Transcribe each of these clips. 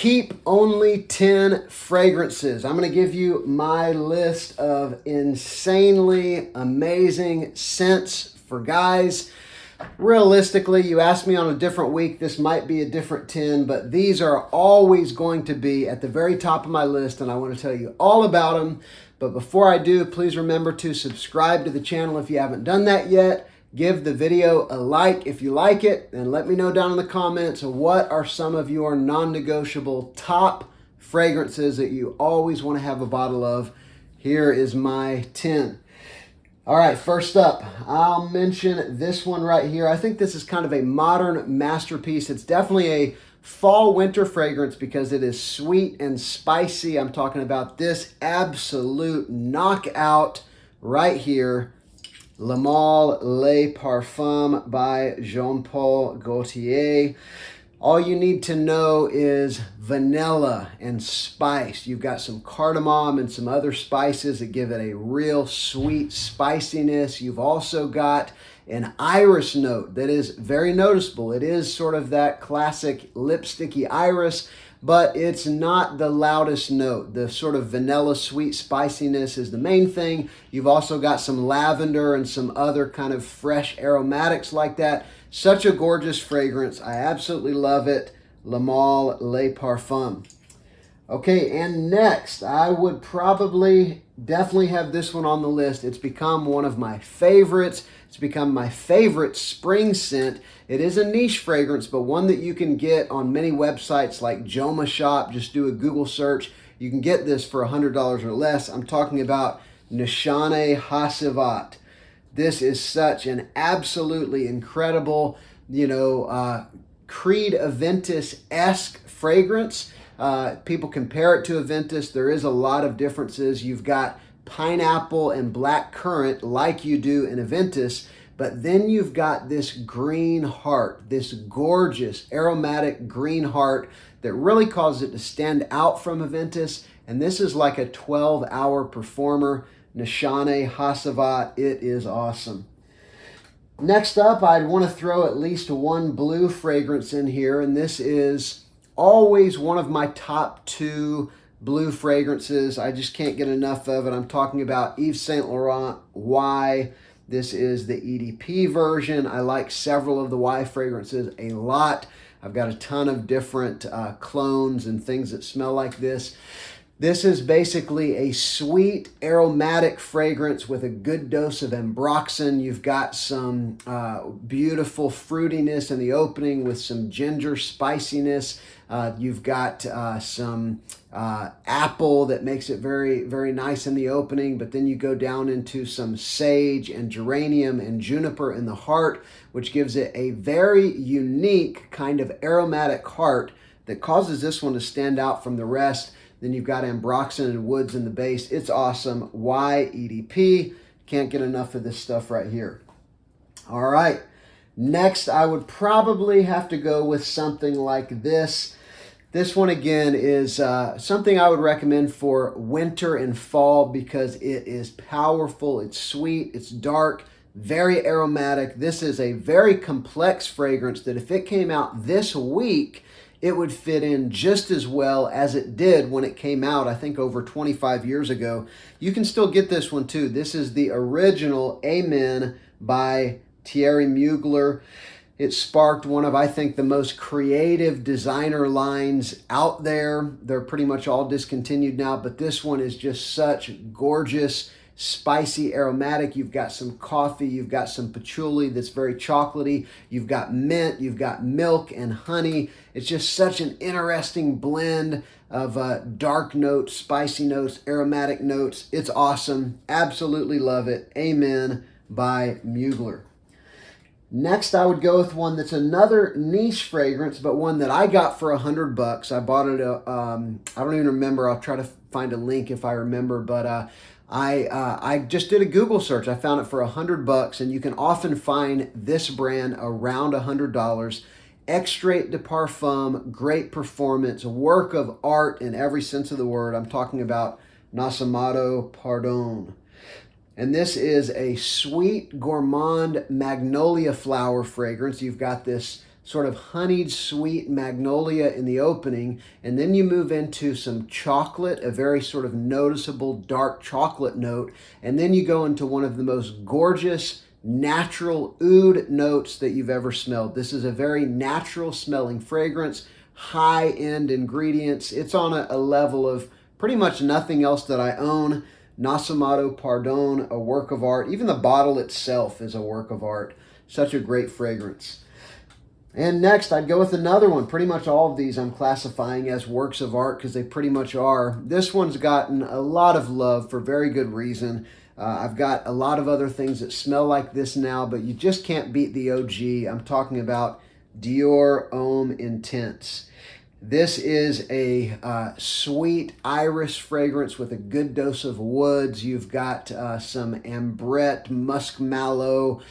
keep only 10 fragrances. I'm going to give you my list of insanely amazing scents for guys. Realistically, you ask me on a different week, this might be a different 10, but these are always going to be at the very top of my list, and I want to tell you all about them. But before I do, please remember to subscribe to the channel if you haven't done that yet. Give the video a like if you like it, and let me know down in the comments what are some of your non-negotiable top fragrances that you always want to have a bottle of. Here is my 10. All right, first up, I'll mention this one right here. I think this is kind of a modern masterpiece. It's definitely a fall-winter fragrance because it is sweet and spicy. I'm talking about this absolute knockout right here, Homme Le Parfum by Jean-Paul Gaultier. All you need to know is vanilla and spice. You've got some cardamom and some other spices that give it a real sweet spiciness. You've also got an iris note that is very noticeable. It is sort of that classic lipsticky iris, but it's not the loudest note. The sort of vanilla sweet spiciness is the main thing. You've also got some lavender and some other kind of fresh aromatics like that. Such a gorgeous fragrance. I absolutely love it. Homme Le Parfum. Okay, and next, I would definitely have this one on the list. It's become one of my favorites. It's become my favorite spring scent. It is a niche fragrance, but one that you can get on many websites like Joma Shop. Just do a Google search. You can get this for $100 or less. I'm talking about Nishane Hacivat. This is such an absolutely incredible, Creed Aventus-esque fragrance. People compare it to Aventus. There is a lot of differences. You've got pineapple and black currant like you do in Aventus, but then you've got this green heart, this gorgeous aromatic green heart that really causes it to stand out from Aventus. And this is like a 12-hour performer. Nishane Hacivat, it is awesome. Next up, I'd want to throw at least one blue fragrance in here, and this is always one of my top 2 blue fragrances. I just can't get enough of it. I'm talking about Yves Saint Laurent Y. This is the EDP version. I like several of the Y fragrances a lot. I've got a ton of different clones and things that smell like this. This is basically a sweet aromatic fragrance with a good dose of ambroxan. You've got some beautiful fruitiness in the opening with some ginger spiciness. You've got some apple that makes it very, very nice in the opening, but then you go down into some sage and geranium and juniper in the heart, which gives it a very unique kind of aromatic heart that causes this one to stand out from the rest. Then you've got ambroxan and woods in the base. It's awesome. YEDP. Can't get enough of this stuff right here. All right. Next, I would probably have to go with something like this. This one, again, is something I would recommend for winter and fall because it is powerful. It's sweet. It's dark. Very aromatic. This is a very complex fragrance that if it came out this week, it would fit in just as well as it did when it came out, I think over 25 years ago. You can still get this one too. This is the original A Men by Thierry Mugler. It sparked one of, I think, the most creative designer lines out there. They're pretty much all discontinued now, but this one is just such gorgeous, spicy aromatic. You've got some coffee, you've got some patchouli that's very chocolatey, you've got mint, you've got milk and honey. It's just such an interesting blend of dark notes, spicy notes, aromatic notes. It's awesome. Absolutely love it. Amen by Mugler. Next, I would go with one that's another niche fragrance, but one that I got for $100. I bought it, I don't even remember. I'll try to find a link if I remember, but I just did a Google search. I found it for $100, and you can often find this brand around $100. Extrait de Parfum, great performance, a work of art in every sense of the word. I'm talking about Nascimento Pardon. And this is a sweet, gourmand magnolia flower fragrance. You've got this sort of honeyed sweet magnolia in the opening, and then you move into some chocolate, a very sort of noticeable dark chocolate note, and then you go into one of the most gorgeous natural oud notes that you've ever smelled. This is a very natural smelling fragrance, high-end ingredients. It's on a level of pretty much nothing else that I own. Nascimato Pardon, a work of art. Even the bottle itself is a work of art. Such a great fragrance. And next, I'd go with another one. Pretty much all of these I'm classifying as works of art because they pretty much are. This one's gotten a lot of love for very good reason. I've got a lot of other things that smell like this now, but you just can't beat the OG. I'm talking about Dior Homme Intense. This is a sweet iris fragrance with a good dose of woods. You've got some ambrette, musk mallow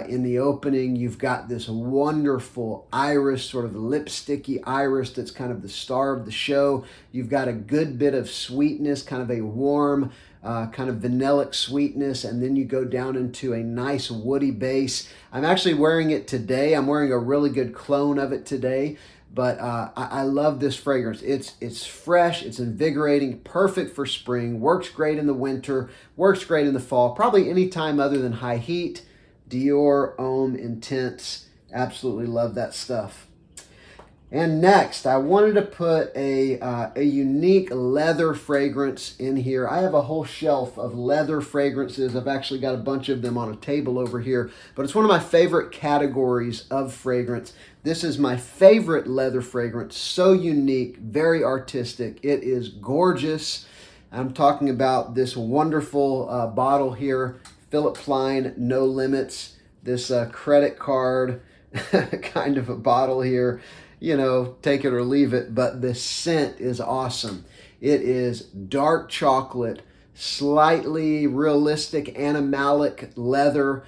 in the opening. You've got this wonderful iris, sort of lipsticky iris that's kind of the star of the show. You've got a good bit of sweetness, kind of a warm, kind of vanillic sweetness, and then you go down into a nice woody base. I'm actually wearing it today. I'm wearing a really good clone of it today. But I love this fragrance. It's fresh, it's invigorating, perfect for spring, works great in the winter, works great in the fall, probably any time other than high heat. Dior Homme Intense, absolutely love that stuff. And next, I wanted to put a unique leather fragrance in here. I have a whole shelf of leather fragrances. I've actually got a bunch of them on a table over here, but it's one of my favorite categories of fragrance. This is my favorite leather fragrance, so unique, very artistic. It is gorgeous. I'm talking about this wonderful bottle here, Philipp Plein No Limits, this credit card kind of a bottle here. You know, take it or leave it, but the scent is awesome. It is dark chocolate, slightly realistic animalic leather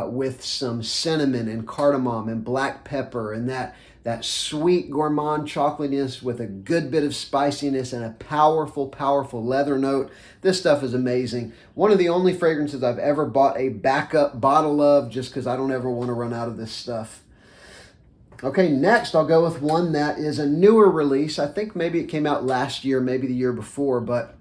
with some cinnamon and cardamom and black pepper and that sweet gourmand chocolatiness with a good bit of spiciness and a powerful, powerful leather note. This stuff is amazing. One of the only fragrances I've ever bought a backup bottle of just because I don't ever want to run out of this stuff. Okay, next I'll go with one that is a newer release. I think maybe it came out last year, maybe the year before, but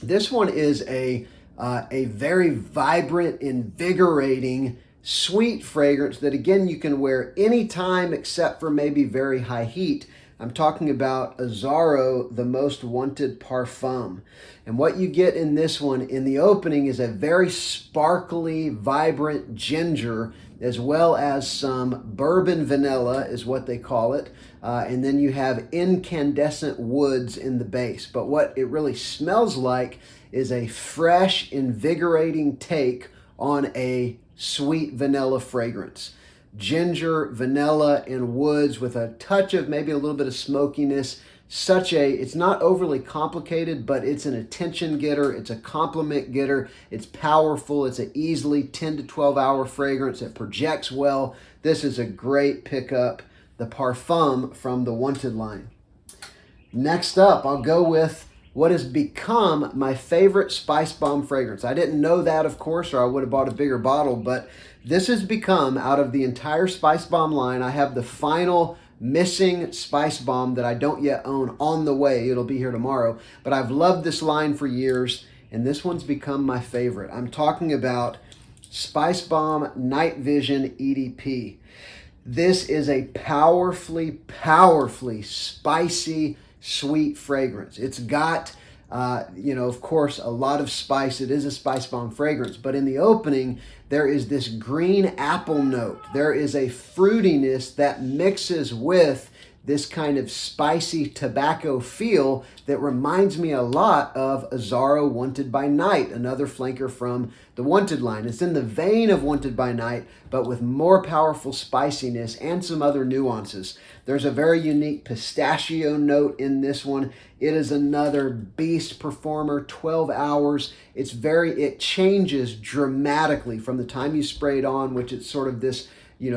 this one is a very vibrant, invigorating, sweet fragrance that, again, you can wear anytime except for maybe very high heat. I'm talking about Azzaro, the Most Wanted Parfum. And what you get in this one in the opening is a very sparkly, vibrant ginger, as well as some bourbon vanilla is what they call it. And then you have incandescent woods in the base. But what it really smells like is a fresh, invigorating take on a sweet vanilla fragrance. Ginger, vanilla, and woods with a touch of maybe a little bit of smokiness. It's not overly complicated, but it's an attention getter. It's a compliment getter. It's powerful. It's an easily 10 to 12 hour fragrance. It projects well. This is a great pickup. The Parfum from the Wanted line. Next up, I'll go with what has become my favorite Spicebomb fragrance. I didn't know that, of course, or I would have bought a bigger bottle, but this has become, out of the entire Spicebomb line, I have the final missing Spicebomb that I don't yet own on the way. It'll be here tomorrow, but I've loved this line for years, and this one's become my favorite. I'm talking about Spicebomb Night Vision EDP. This is a powerfully, powerfully spicy, sweet fragrance. It's got, of course, a lot of spice. It is a Spicebomb fragrance, but in the opening, there is this green apple note. There is a fruitiness that mixes with this kind of spicy tobacco feel that reminds me a lot of Azzaro Wanted by Night, another flanker from the Wanted line. It's in the vein of Wanted by Night, but with more powerful spiciness and some other nuances. There's a very unique pistachio note in this one. It is another beast performer, 12 hours. It changes dramatically from the time you spray it on, which it's sort of this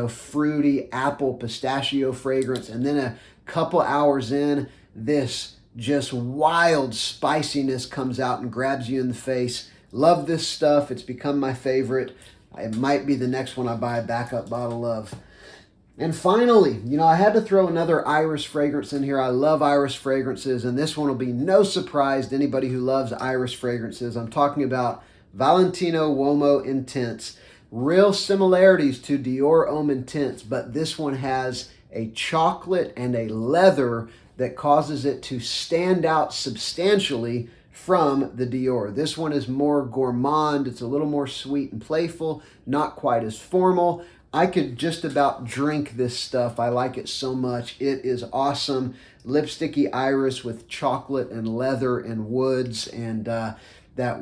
fruity apple pistachio fragrance. And then a couple hours in, this just wild spiciness comes out and grabs you in the face. Love this stuff. It's become my favorite. It might be the next one I buy a backup bottle of. And finally, I had to throw another iris fragrance in here. I love iris fragrances, and this one will be no surprise to anybody who loves iris fragrances. I'm talking about Valentino Uomo Intense. Real similarities to Dior Homme Intense, but this one has a chocolate and a leather that causes it to stand out substantially from the Dior. This one is more gourmand. It's a little more sweet and playful, not quite as formal. I could just about drink this stuff. I like it so much. It is awesome. Lipsticky iris with chocolate and leather and woods, and that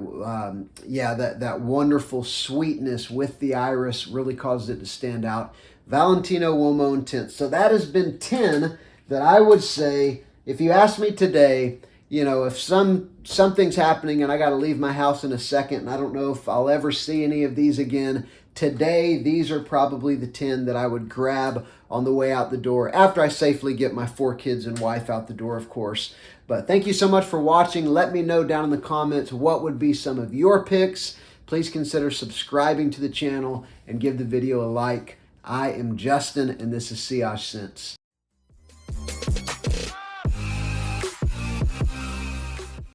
wonderful sweetness with the iris really causes it to stand out. Valentino Uomo Intense. So that has been 10 that I would say, if you ask me today, if something's happening and I got to leave my house in a second and I don't know if I'll ever see any of these again, today these are probably the 10 that I would grab on the way out the door, after I safely get my 4 kids and wife out the door, of course. But thank you so much for watching. Let me know down in the comments what would be some of your picks. Please consider subscribing to the channel and give the video a like. I am Justin, and this is Sillage Scents.